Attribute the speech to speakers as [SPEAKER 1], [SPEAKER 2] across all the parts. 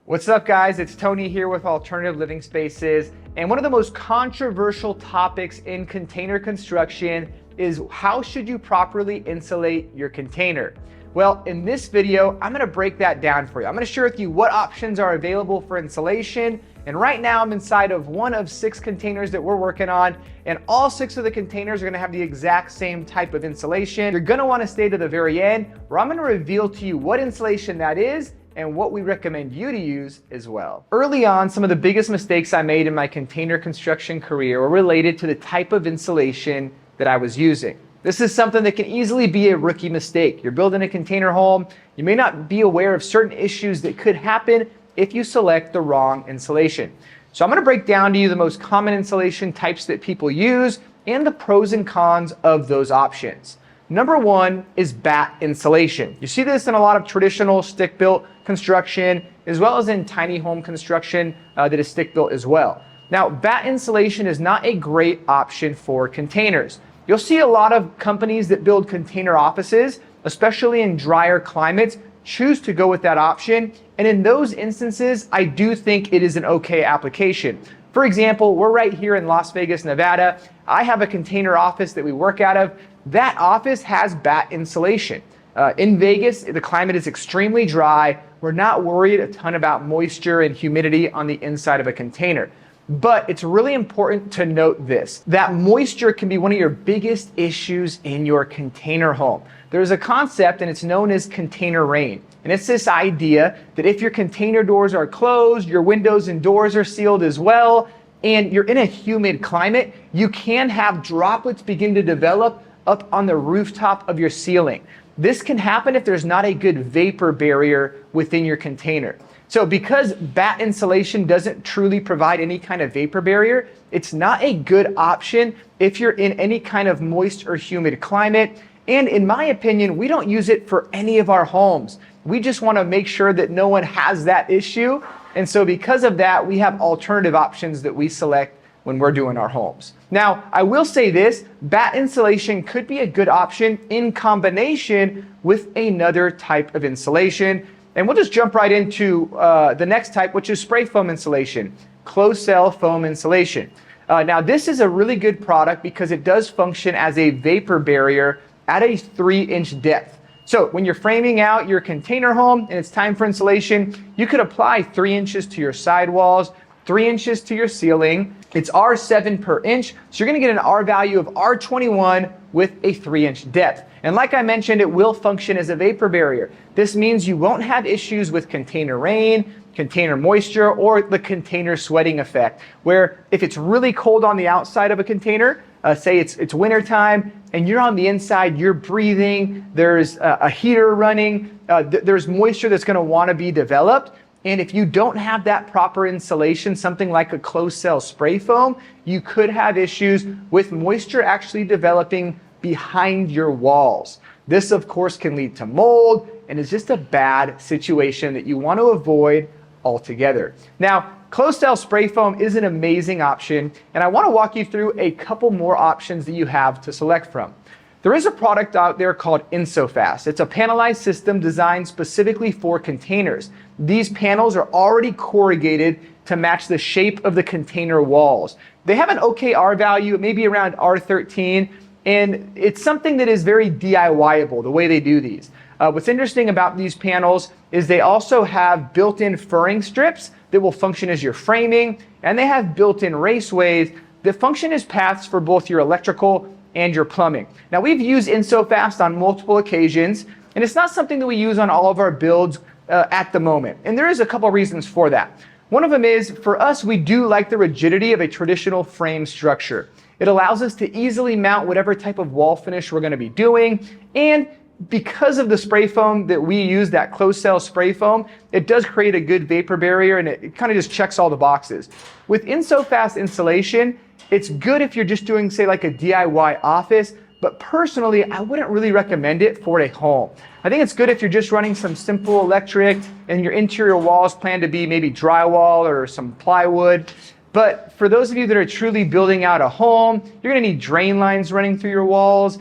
[SPEAKER 1] What's up, guys? It's Tony here with Alternative Living Spaces. And one of the most controversial topics in container construction is how should you properly insulate your container? Well, in this video, I'm gonna break that down for you. I'm gonna share with you what options are available for insulation. And right now I'm inside of one of 6 containers that we're working on. And all 6 of the containers are gonna have the exact same type of insulation. You're gonna wanna stay to the very end, where I'm gonna reveal to you what insulation that is and what we recommend you to use as well. Early on, some of the biggest mistakes I made in my container construction career were related to the type of insulation that I was using. This is something that can easily be a rookie mistake. You're building a container home, you may not be aware of certain issues that could happen if you select the wrong insulation. So I'm gonna break down to you the most common insulation types that people use and the pros and cons of those options. Number 1 is batt insulation. You see this in a lot of traditional stick-built construction, as well as in tiny home construction that is stick-built as well. Now, batt insulation is not a great option for containers. You'll see a lot of companies that build container offices, especially in drier climates, choose to go with that option. And in those instances, I do think it is an okay application. For example, we're right here in Las Vegas, Nevada. I have a container office that we work out of. That office has batt insulation. In Vegas, the climate is extremely dry. We're not worried a ton about moisture and humidity on the inside of a container. But it's really important to note this, that moisture can be one of your biggest issues in your container home. There's a concept and it's known as container rain. And it's this idea that if your container doors are closed, your windows and doors are sealed as well, and you're in a humid climate, you can have droplets begin to develop up on the rooftop of your ceiling. This can happen if there's not a good vapor barrier within your container. So because batt insulation doesn't truly provide any kind of vapor barrier, it's not a good option if you're in any kind of moist or humid climate. And in my opinion, we don't use it for any of our homes. We just want to make sure that no one has that issue. And so because of that, we have alternative options that we select when we're doing our homes. Now, I will say this, batt insulation could be a good option in combination with another type of insulation. And we'll just jump right into the next type, which is spray foam insulation, closed cell foam insulation. Now, this is a really good product because it does function as a vapor barrier at a 3-inch depth. So when you're framing out your container home and it's time for insulation, you could apply 3 inches to your sidewalls, 3 inches to your ceiling. It's R7 per inch, so you're gonna get an R value of R21 with a 3-inch depth. And like I mentioned, it will function as a vapor barrier. This means you won't have issues with container rain, container moisture, or the container sweating effect, where if it's really cold on the outside of a container, say it's winter time, and you're on the inside, you're breathing, there's a heater running, there's moisture that's gonna wanna be developed. And if you don't have that proper insulation, something like a closed cell spray foam, you could have issues with moisture actually developing behind your walls. This, of course, can lead to mold and is just a bad situation that you want to avoid altogether. Now, closed cell spray foam is an amazing option, and I want to walk you through a couple more options that you have to select from. There is a product out there called InsoFast. It's a panelized system designed specifically for containers. These panels are already corrugated to match the shape of the container walls. They have an okay R value, maybe around R13, and it's something that is very DIY-able, the way they do these. What's interesting about these panels is they also have built-in furring strips that will function as your framing, and they have built-in raceways that function as paths for both your electrical and your plumbing. Now, we've used InsoFast on multiple occasions, and it's not something that we use on all of our builds at the moment. And there is a couple reasons for that. One of them is, for us, we do like the rigidity of a traditional frame structure. It allows us to easily mount whatever type of wall finish we're gonna be doing. And because of the spray foam that we use, that closed cell spray foam, it does create a good vapor barrier, and it kind of just checks all the boxes. With InsoFast insulation, it's good if you're just doing, say, like a DIY office, but personally, I wouldn't really recommend it for a home. I think it's good if you're just running some simple electric and your interior walls plan to be maybe drywall or some plywood. But for those of you that are truly building out a home, you're going to need drain lines running through your walls.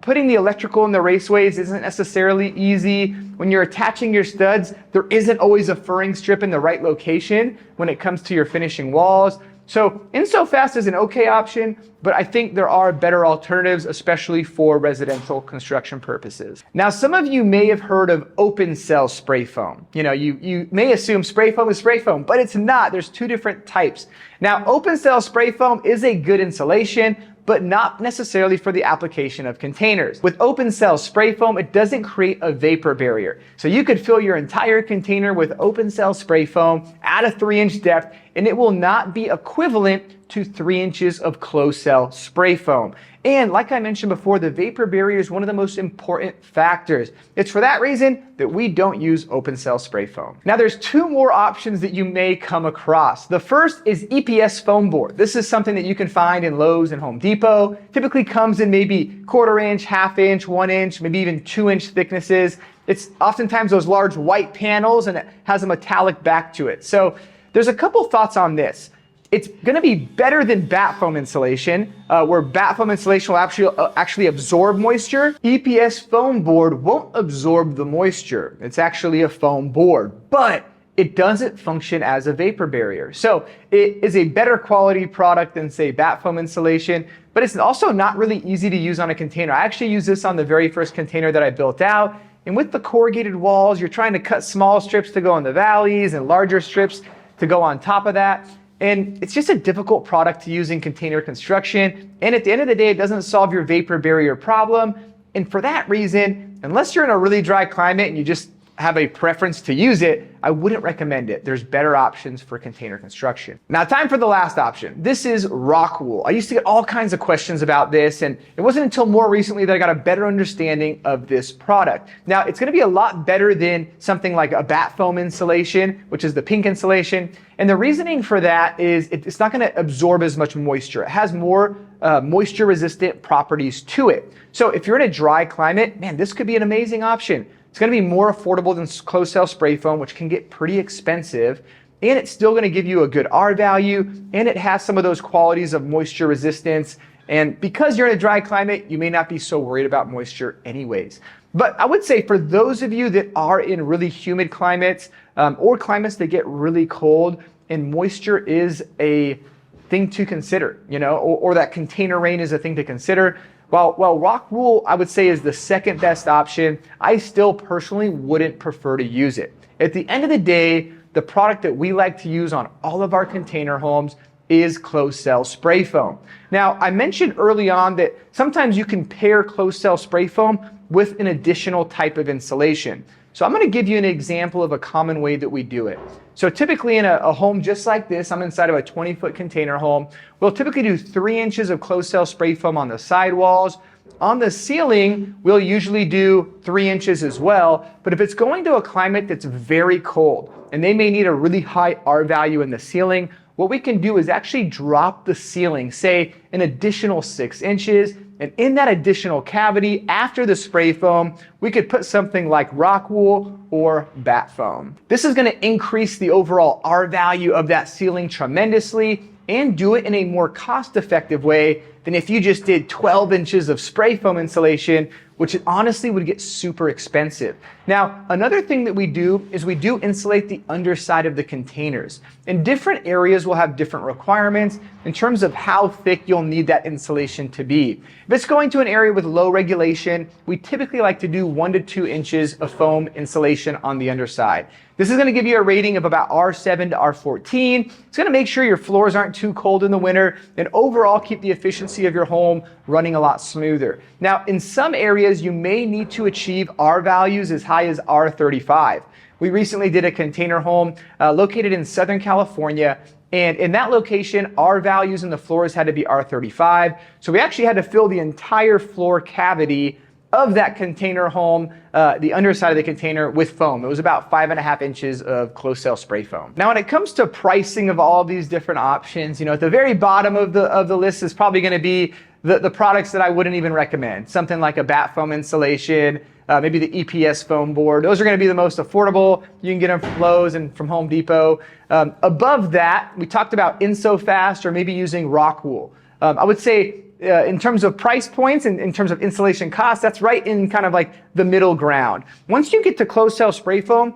[SPEAKER 1] Putting the electrical in the raceways isn't necessarily easy. When you're attaching your studs, there isn't always a furring strip in the right location when it comes to your finishing walls. So InsoFast is an okay option, but I think there are better alternatives, especially for residential construction purposes. Now, some of you may have heard of open cell spray foam. You may assume spray foam is spray foam, but it's not. There's two different types. Now, open cell spray foam is a good insulation, but not necessarily for the application of containers. With open cell spray foam, it doesn't create a vapor barrier. So you could fill your entire container with open cell spray foam at a 3-inch depth, and it will not be equivalent to 3 inches of closed cell spray foam. And like I mentioned before, the vapor barrier is one of the most important factors. It's for that reason that we don't use open cell spray foam. Now there's two more options that you may come across. The first is EPS foam board. This is something that you can find in Lowe's and Home Depot. Typically comes in maybe 1/4 inch, 1/2 inch, 1 inch, maybe even 2-inch thicknesses. It's oftentimes those large white panels and it has a metallic back to it. So there's a couple thoughts on this. It's going to be better than batt foam insulation, where batt foam insulation will actually absorb moisture. EPS foam board won't absorb the moisture. It's actually a foam board, but it doesn't function as a vapor barrier. So it is a better quality product than, say, batt foam insulation, but it's also not really easy to use on a container. I actually used this on the very first container that I built out. And with the corrugated walls, you're trying to cut small strips to go in the valleys and larger strips to go on top of that. And it's just a difficult product to use in container construction. And at the end of the day, it doesn't solve your vapor barrier problem. And for that reason, unless you're in a really dry climate and you just have a preference to use it, I wouldn't recommend it. There's better options for container construction. Now, time for the last option. This is rock wool. I used to get all kinds of questions about this, and it wasn't until more recently that I got a better understanding of this product. Now, it's going to be a lot better than something like a batt foam insulation, which is the pink insulation. And the reasoning for that is it's not going to absorb as much moisture. It has more moisture resistant properties to it. So if you're in a dry climate, man, this could be an amazing option. It's going to be more affordable than closed cell spray foam, which can get pretty expensive, and it's still going to give you a good R value, and it has some of those qualities of moisture resistance. And because you're in a dry climate, you may not be so worried about moisture anyways. But I would say for those of you that are in really humid climates or climates that get really cold, and moisture is a thing to consider, or that container rain is a thing to consider. While rock wool, I would say, is the second best option, I still personally wouldn't prefer to use it. At the end of the day, the product that we like to use on all of our container homes is closed cell spray foam. Now, I mentioned early on that sometimes you can pair closed cell spray foam with an additional type of insulation. So I'm going to give you an example of a common way that we do it. So typically in a home just like this, I'm inside of a 20-foot container home, we'll typically do 3 inches of closed cell spray foam on the sidewalls. On the ceiling, we'll usually do 3 inches as well, but if it's going to a climate that's very cold and they may need a really high R value in the ceiling, what we can do is actually drop the ceiling, say an additional 6 inches, and in that additional cavity after the spray foam, we could put something like rock wool or batt foam. This is going to increase the overall R value of that ceiling tremendously and do it in a more cost-effective way than if you just did 12 inches of spray foam insulation, which honestly would get super expensive. Now, another thing that we do is we do insulate the underside of the containers. And different areas will have different requirements in terms of how thick you'll need that insulation to be. If it's going to an area with low regulation, we typically like to do 1 to 2 inches of foam insulation on the underside. This is going to give you a rating of about R7 to R14. It's going to make sure your floors aren't too cold in the winter and overall keep the efficiency of your home running a lot smoother. Now, in some areas, you may need to achieve R values as high as R35. We recently did a container home located in Southern California, and in that location, R values in the floors had to be R35. So we actually had to fill the entire floor cavity of that container home, the underside of the container, with foam. It was about 5.5 inches of closed cell spray foam. Now, when it comes to pricing of all of these different options, at the very bottom of the list is probably going to be the products that I wouldn't even recommend. Something like a Batt foam insulation, maybe the EPS foam board. Those are going to be the most affordable. You can get them from Lowe's and from Home Depot. Above that, we talked about InsoFast or maybe using rock wool. I would say in terms of price points and in terms of installation costs, that's right in kind of like the middle ground. Once you get to closed cell spray foam,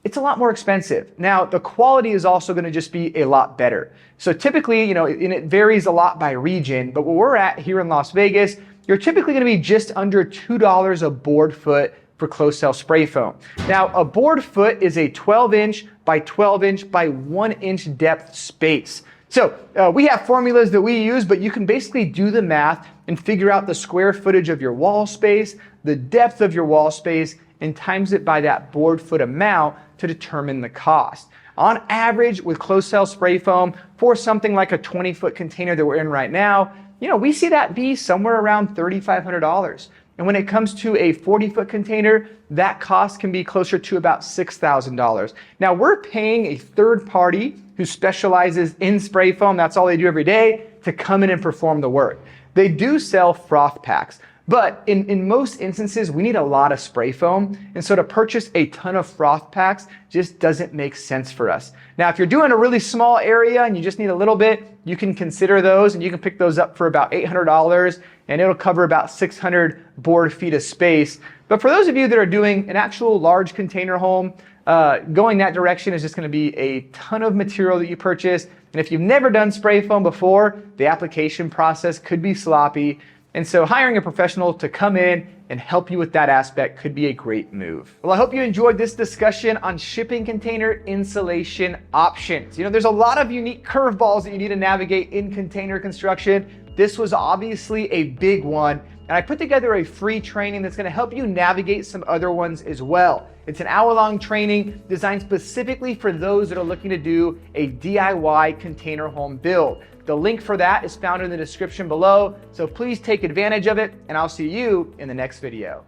[SPEAKER 1] it's a lot more expensive. Now, the quality is also going to just be a lot better. So typically, and it varies a lot by region, but where we're at here in Las Vegas, you're typically going to be just under $2 a board foot for closed cell spray foam. Now, a board foot is a 12-inch by 12-inch by 1-inch depth space. So we have formulas that we use, but you can basically do the math and figure out the square footage of your wall space, the depth of your wall space, and times it by that board foot amount to determine the cost. On average, with closed cell spray foam, for something like a 20-foot container that we're in right now, we see that be somewhere around $3,500. And when it comes to a 40-foot container, that cost can be closer to about $6,000. Now, we're paying a third party who specializes in spray foam, that's all they do every day, to come in and perform the work. They do sell froth packs, but in most instances, we need a lot of spray foam, and so to purchase a ton of froth packs just doesn't make sense for us. Now, if you're doing a really small area and you just need a little bit, you can consider those, and you can pick those up for about $800, and it'll cover about 600 board feet of space. But for those of you that are doing an actual large container home, going that direction is just going to be a ton of material that you purchase. And if you've never done spray foam before, the application process could be sloppy. And so hiring a professional to come in and help you with that aspect could be a great move. Well, I hope you enjoyed this discussion on shipping container insulation options. There's a lot of unique curveballs that you need to navigate in container construction. This was obviously a big one, and I put together a free training that's going to help you navigate some other ones as well. It's an hour-long training designed specifically for those that are looking to do a DIY container home build. The link for that is found in the description below, so please take advantage of it, and I'll see you in the next video.